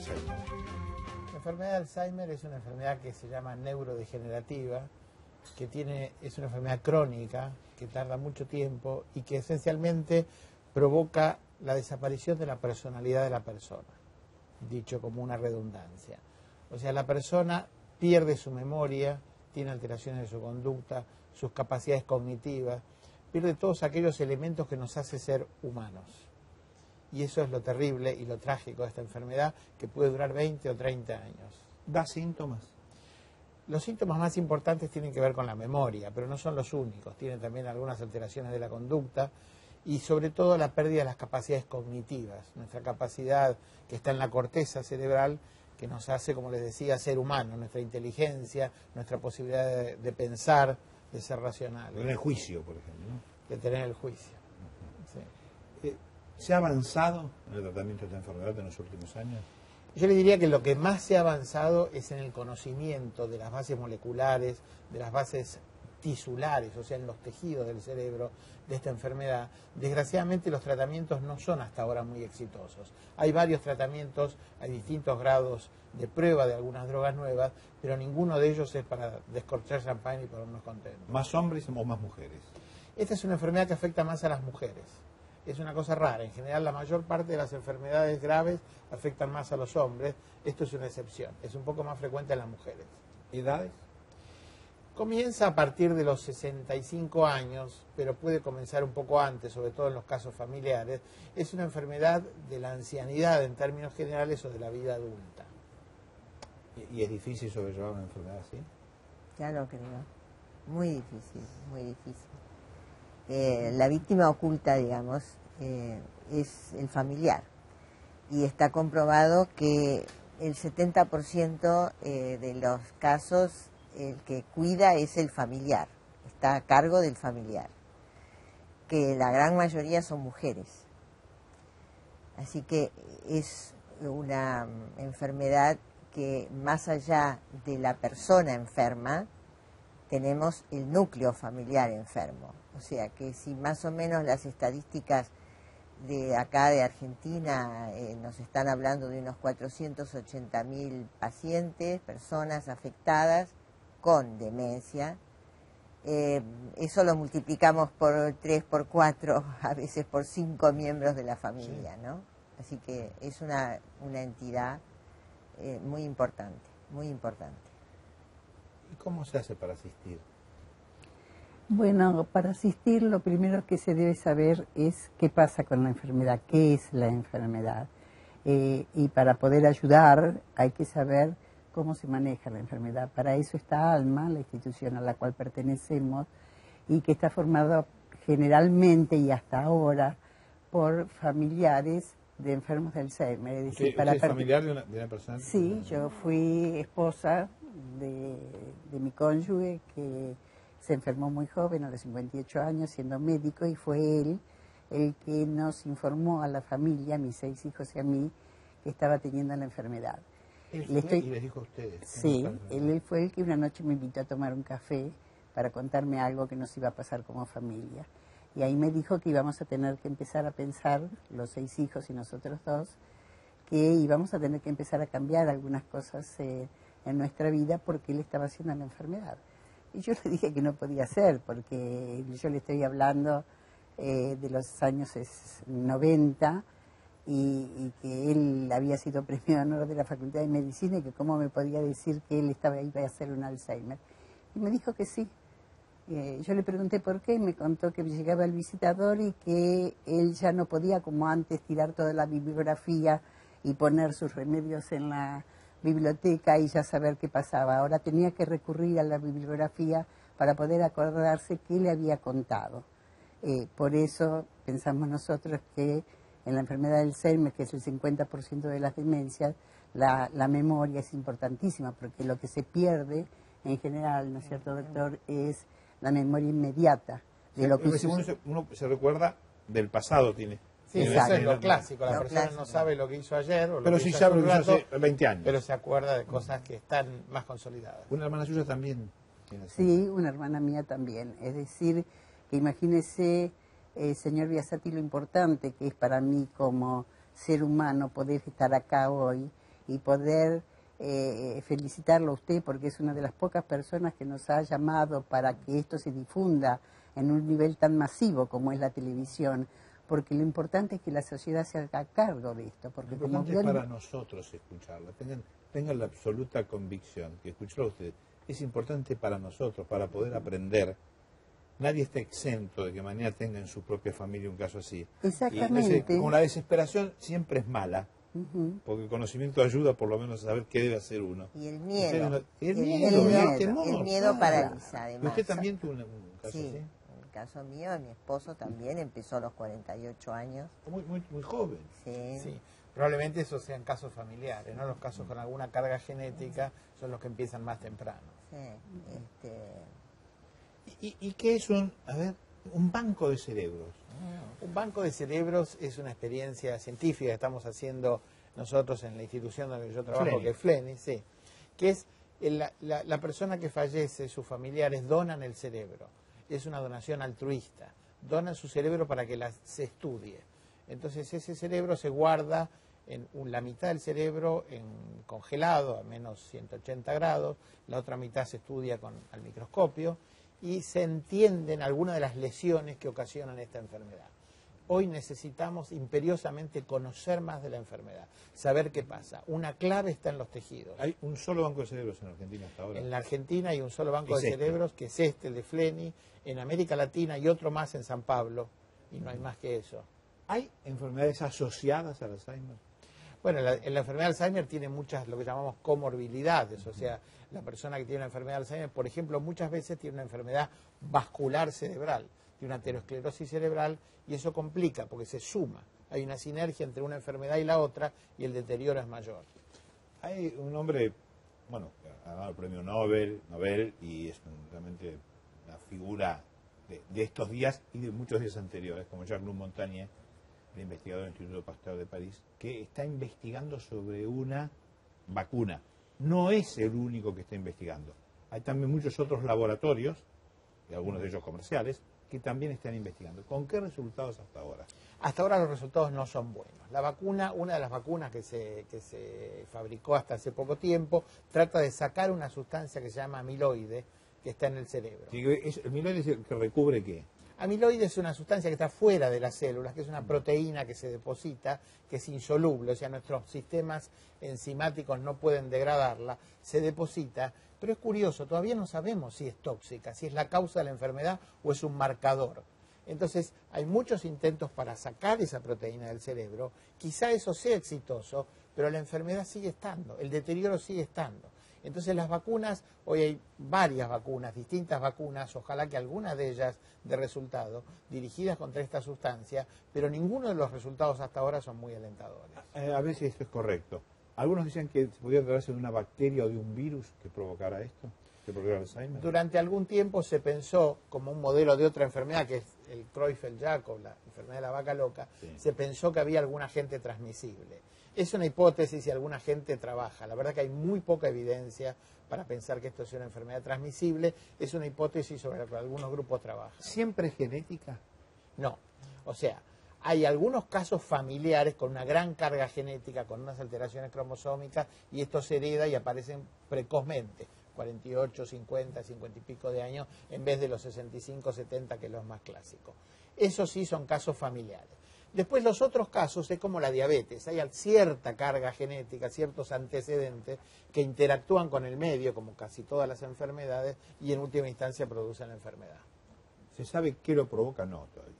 Alzheimer? La enfermedad de Alzheimer es una enfermedad que se llama neurodegenerativa, es una enfermedad crónica que tarda mucho tiempo y que esencialmente provoca la desaparición de la personalidad de la persona, dicho como una redundancia. O sea, la persona pierde su memoria, tiene alteraciones de su conducta, sus capacidades cognitivas, pierde todos aquellos elementos que nos hace ser humanos. Y eso es lo terrible y lo trágico de esta enfermedad, que puede durar 20 o 30 años. ¿Da síntomas? Los síntomas más importantes tienen que ver con la memoria, pero no son los únicos. Tienen también algunas alteraciones de la conducta y sobre todo la pérdida de las capacidades cognitivas, nuestra capacidad que está en la corteza cerebral, que nos hace, como les decía, ser humanos, nuestra inteligencia, nuestra posibilidad de pensar, de ser racional. En el juicio, por ejemplo, ¿no? De tener el juicio. Sí. ¿Se ha avanzado en el tratamiento de esta enfermedad en los últimos años? Yo le diría que lo que más se ha avanzado es en el conocimiento de las bases moleculares, de las bases tisulares, o sea, en los tejidos del cerebro de esta enfermedad. Desgraciadamente los tratamientos no son hasta ahora muy exitosos. Hay varios tratamientos, hay distintos grados de prueba de algunas drogas nuevas, pero ninguno de ellos es para descorchar champán y ponernos contentos. ¿Más hombres o más mujeres? Esta es una enfermedad que afecta más a las mujeres. Es una cosa rara. En general, la mayor parte de las enfermedades graves afectan más a los hombres. Esto es una excepción. Es un poco más frecuente en las mujeres. ¿Edades? Comienza a partir de los 65 años, pero puede comenzar un poco antes, sobre todo en los casos familiares. Es una enfermedad de la ancianidad en términos generales o de la vida adulta. ¿Y es difícil sobrellevar una enfermedad así? Ya lo creo. Muy difícil, muy difícil. La víctima oculta, digamos, es el familiar. Y está comprobado que el 70% de los casos el que cuida es el familiar, está a cargo del familiar, que la gran mayoría son mujeres. Así que es una enfermedad que más allá de la persona enferma, tenemos el núcleo familiar enfermo. O sea que si más o menos las estadísticas de acá de Argentina nos están hablando de unos 480.000 pacientes, personas afectadas con demencia, eso lo multiplicamos por 3, por 4, a veces por 5 miembros de la familia, ¿no? Así que es una entidad muy importante, muy importante. ¿Y cómo se hace para asistir? Bueno, para asistir lo primero que se debe saber es qué pasa con la enfermedad, qué es la enfermedad. Y para poder ayudar hay que saber cómo se maneja la enfermedad. Para eso está ALMA, la institución a la cual pertenecemos, y que está formada generalmente y hasta ahora por familiares de enfermos de Alzheimer. Es decir, ¿Usted es familiar de una persona? Sí, yo fui esposa de mi cónyuge que se enfermó muy joven, a los 58 años, siendo médico, y fue él el que nos informó a la familia, a mis 6 hijos y a mí, que estaba teniendo la enfermedad. Él fue y les dijo a ustedes. Sí, él fue el que una noche me invitó a tomar un café para contarme algo que nos iba a pasar como familia. Y ahí me dijo que íbamos a tener que empezar a pensar, los 6 hijos y nosotros 2, que íbamos a tener que empezar a cambiar algunas cosas en nuestra vida porque él estaba haciendo la enfermedad. Y yo le dije que no podía ser, porque yo le estoy hablando de los años 90 y que él había sido premio de honor de la Facultad de Medicina y que cómo me podía decir que él iba a hacer un Alzheimer. Y me dijo que sí. Yo le pregunté por qué y me contó que llegaba el visitador y que él ya no podía, como antes, tirar toda la bibliografía y poner sus remedios en la biblioteca y ya saber qué pasaba. Ahora tenía que recurrir a la bibliografía para poder acordarse qué le había contado. Por eso pensamos nosotros que en la enfermedad del Alzheimer, que es el 50% de las demencias, la memoria es importantísima, porque lo que se pierde en general, ¿no es cierto, doctor?, es la memoria inmediata. De lo que uno se recuerda del pasado, tiene. Sí, eso es lo clásico. La persona no sabe lo que hizo ayer, o pero lo que sí hizo sabe lo que hace hizo hace 20 años. Pero se acuerda de cosas que están más consolidadas. Una hermana suya también tiene eso. Sí, una hermana mía también. Es decir, que imagínese, señor Biasati, lo importante que es para mí como ser humano poder estar acá hoy y poder felicitarlo a usted porque es una de las pocas personas que nos ha llamado para que esto se difunda en un nivel tan masivo como es la televisión, porque lo importante es que la sociedad se haga cargo de esto. Porque lo importante es para nosotros escucharla, tengan la absoluta convicción que escucharlo a usted es importante para nosotros, para poder aprender. Nadie está exento de que mañana tenga en su propia familia un caso así. Exactamente. Y como la desesperación siempre es mala, porque el conocimiento ayuda por lo menos a saber qué debe hacer uno. Y el miedo. El miedo paraliza, además. ¿Y usted también tuvo un caso sí, así? en el caso mío, mi esposo también empezó a los 48 años. Muy joven. Sí. Probablemente esos sean casos familiares, ¿no? Los casos con alguna carga genética son los que empiezan más temprano. Sí, ¿Y qué es un banco de cerebros? Un banco de cerebros es una experiencia científica que estamos haciendo nosotros en la institución donde yo trabajo, Fleni. que es Fleni, sí, que es la persona que fallece, sus familiares donan el cerebro. Es una donación altruista. Donan su cerebro para que se estudie. Entonces ese cerebro se guarda en la mitad del cerebro congelado a menos 180 grados, la otra mitad se estudia al microscopio y se entienden algunas de las lesiones que ocasionan esta enfermedad. Hoy necesitamos imperiosamente conocer más de la enfermedad, saber qué pasa. Una clave está en los tejidos. Hay un solo banco de cerebros en Argentina hasta ahora. En la Argentina hay un solo banco de este. cerebros, que es el de Fleni. En América Latina hay otro más en San Pablo, y no hay más que eso. ¿Hay enfermedades asociadas al Alzheimer? Bueno, la enfermedad de Alzheimer tiene muchas, lo que llamamos comorbilidades, o sea, la persona que tiene una enfermedad de Alzheimer, por ejemplo, muchas veces tiene una enfermedad vascular cerebral, tiene una aterosclerosis cerebral, y eso complica, porque se suma. Hay una sinergia entre una enfermedad y la otra, y el deterioro es mayor. Hay un hombre, ha ganado el premio Nobel, y es realmente una figura de estos días y de muchos días anteriores, como Jean-Luc Montagnier, el investigador del Instituto Pasteur de París, que está investigando sobre una vacuna. No es el único que está investigando. Hay también muchos otros laboratorios, y algunos de ellos comerciales, que también están investigando. ¿Con qué resultados hasta ahora? Hasta ahora los resultados no son buenos. La vacuna, una de las vacunas que se fabricó hasta hace poco tiempo, trata de sacar una sustancia que se llama amiloide, que está en el cerebro. ¿El amiloide es el que recubre qué? Amiloide es una sustancia que está fuera de las células, que es una proteína que se deposita, que es insoluble, o sea, nuestros sistemas enzimáticos no pueden degradarla, se deposita, pero es curioso, todavía no sabemos si es tóxica, si es la causa de la enfermedad o es un marcador. Entonces, hay muchos intentos para sacar esa proteína del cerebro, quizá eso sea exitoso, pero la enfermedad sigue estando, el deterioro sigue estando. Entonces las vacunas, hoy hay varias vacunas, distintas vacunas, ojalá que algunas de ellas de resultado, dirigidas contra esta sustancia, pero ninguno de los resultados hasta ahora son muy alentadores. A ver si esto es correcto. Algunos dicen que se podría tratarse de una bacteria o de un virus que provocara esto, que provocara Alzheimer. Durante algún tiempo se pensó, como un modelo de otra enfermedad, que es el Creutzfeldt-Jakob, la enfermedad de la vaca loca, sí. Se pensó que había algún agente transmisible. Es una hipótesis y alguna gente trabaja. La verdad que hay muy poca evidencia para pensar que esto sea una enfermedad transmisible. Es una hipótesis sobre la que algunos grupos trabajan. ¿Siempre es genética? No. O sea, hay algunos casos familiares con una gran carga genética, con unas alteraciones cromosómicas, y esto se hereda y aparecen precozmente, 48, 50, 50 y pico de años, en vez de los 65, 70, que es lo más clásico. Eso sí son casos familiares. Después los otros casos es como la diabetes, hay cierta carga genética, ciertos antecedentes que interactúan con el medio, como casi todas las enfermedades, y en última instancia producen la enfermedad. ¿Se sabe qué lo provoca? No, todavía.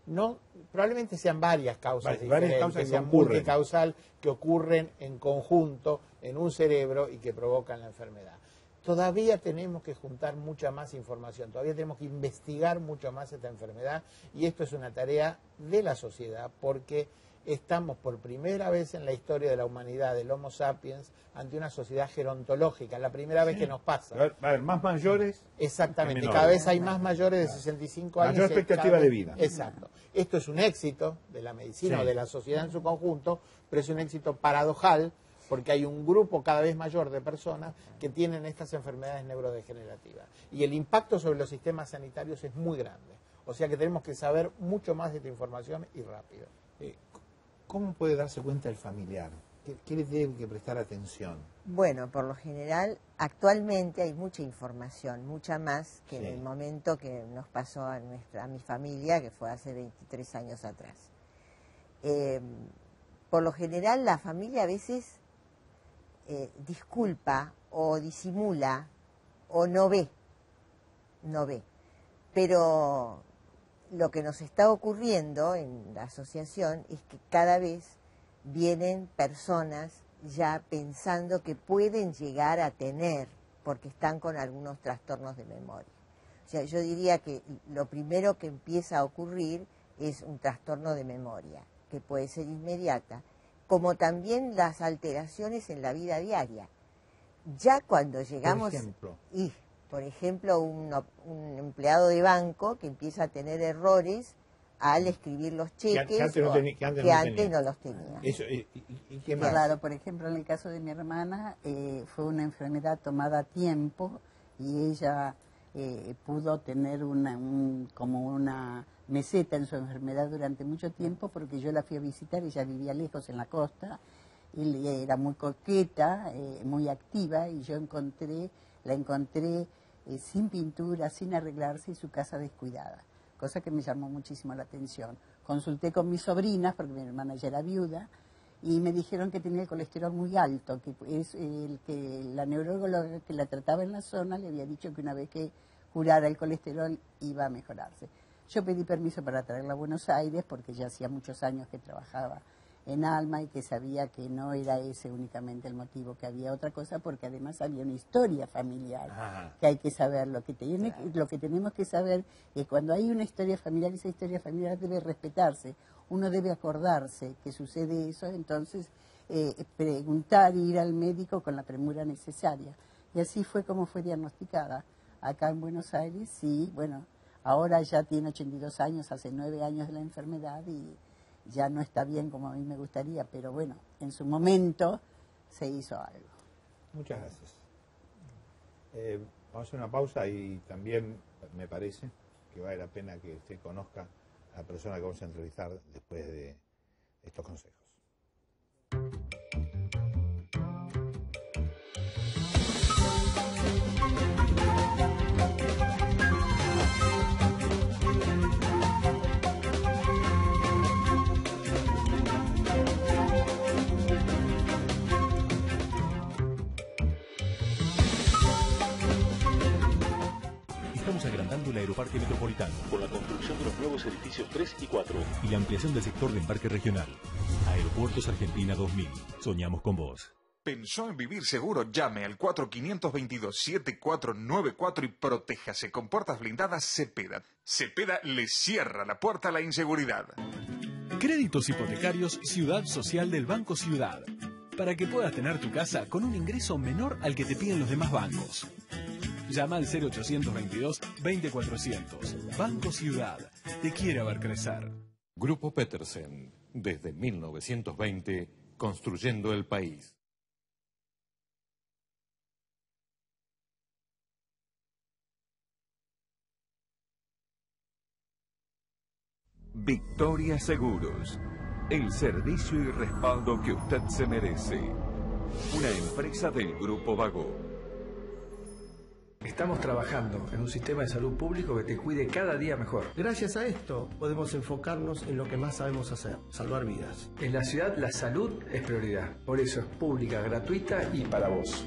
No, probablemente sean varias causas diferentes, varias causas que sean multicausal, que ocurren en conjunto en un cerebro y que provocan la enfermedad. Todavía tenemos que juntar mucha más información, todavía tenemos que investigar mucho más esta enfermedad, y esto es una tarea de la sociedad, porque estamos por primera vez en la historia de la humanidad, del Homo sapiens, ante una sociedad gerontológica, la primera vez que nos pasa. Va a haber más mayores. Exactamente, cada vez hay más mayores de 65 años. Mayor expectativa de vida. Exacto. Esto es un éxito de la medicina o de la sociedad en su conjunto, pero es un éxito paradojal, porque hay un grupo cada vez mayor de personas que tienen estas enfermedades neurodegenerativas. Y el impacto sobre los sistemas sanitarios es muy grande. O sea que tenemos que saber mucho más de esta información y rápido. ¿Cómo puede darse cuenta el familiar ¿Qué le tienen que prestar atención? Bueno, por lo general, actualmente hay mucha información, mucha más que Sí. en el momento que nos pasó a mi familia, que fue hace 23 años atrás. Por lo general, la familia a veces disculpa o disimula o no ve. Pero lo que nos está ocurriendo en la asociación es que cada vez vienen personas ya pensando que pueden llegar a tener, porque están con algunos trastornos de memoria. O sea, yo diría que lo primero que empieza a ocurrir es un trastorno de memoria, que puede ser inmediata, como también las alteraciones en la vida diaria. Ya cuando llegamos... Por ejemplo, un empleado de banco que empieza a tener errores al escribir los cheques que antes no los tenía. Eso, ¿y qué más? Claro, por ejemplo, en el caso de mi hermana, fue una enfermedad tomada a tiempo y ella pudo tener como una meseta en su enfermedad durante mucho tiempo, porque yo la fui a visitar, ella vivía lejos en la costa, y era muy coqueta, muy activa, y yo la encontré sin pintura, sin arreglarse, y su casa descuidada, cosa que me llamó muchísimo la atención. Consulté con mis sobrinas, porque mi hermana ya era viuda, y me dijeron que tenía el colesterol muy alto, que es el que la neuróloga que la trataba en la zona le había dicho que una vez que curara el colesterol iba a mejorarse. Yo pedí permiso para traerla a Buenos Aires, porque ya hacía muchos años que trabajaba en Alma y que sabía que no era ese únicamente el motivo, que había otra cosa, porque además había una historia familiar que hay que saber. Lo que tenemos que saber es que cuando hay una historia familiar, esa historia familiar debe respetarse, uno debe acordarse que sucede eso, entonces preguntar y ir al médico con la premura necesaria. Y así fue como fue diagnosticada acá en Buenos Aires. Y bueno, ahora ya tiene 82 años, hace 9 años de la enfermedad, y ya no está bien como a mí me gustaría, pero bueno, en su momento se hizo algo. Muchas gracias. Vamos a hacer una pausa, y también me parece que vale la pena que usted conozca a la persona que vamos a entrevistar después de estos consejos. Estamos agrandando el Aeroparque Metropolitano con la construcción de los nuevos edificios 3 y 4 y la ampliación del sector de embarque regional. Aeropuertos Argentina 2000. Soñamos con vos. ¿Pensó en vivir seguro? Llame al 4522-7494 y protéjase con puertas blindadas Cepeda. Cepeda le cierra la puerta a la inseguridad. Créditos hipotecarios Ciudad Social del Banco Ciudad, para que puedas tener tu casa con un ingreso menor al que te piden los demás bancos. Llama al 0822-20400. Banco Ciudad, te quiere ver crecer. Grupo Petersen, desde 1920, construyendo el país. Victoria Seguros, el servicio y respaldo que usted se merece. Una empresa del Grupo Vago. Estamos trabajando en un sistema de salud público que te cuide cada día mejor. Gracias a esto podemos enfocarnos en lo que más sabemos hacer, salvar vidas. En la ciudad la salud es prioridad, por eso es pública, gratuita y para vos.